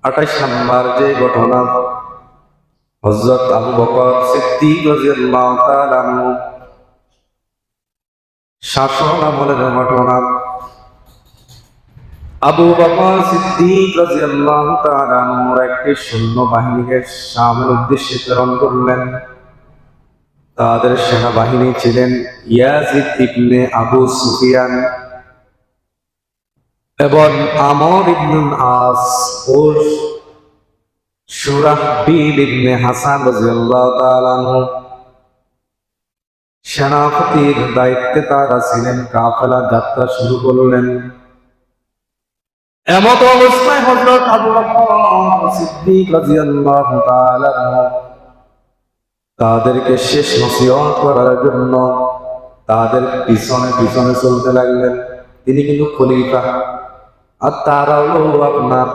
28 নম্বর যে ঘটনা, হযরত আবু বকর সিদ্দিক রাদিয়াল্লাহু তাআলা আনহু শাসন আমলের ঘটনা। আবু বকর সিদ্দিক রাদিয়াল্লাহু তাআলা আনহু একটি সৈন্য বাহিনীকে শামের উদ্দেশ্যে প্রেরণ করলেন। তাদের সেনাবাহিনী ছিলেন ইয়াজিদ ইবনে আবু সুফিয়ান এবং আমর ইবনে আস ও শুরাহবিল ইবনে হাসান রাদিয়াল্লাহু তাআলা আনহু। সেনাপতির দায়িত্বে তারা ছিলেন। কাফেলা যাত্রা শুরু করলেন। এমত অবস্থায় হযরত আবু বকর সিদ্দিক রাদিয়াল্লাহু তাআলা আনহু তাদেরকে শেষ নসিহত করার জন্য তাদের পিছনে পিছনে চলতে লাগলেন। তিনি কিন্তু খলিফা, আর তারা হলো আপনার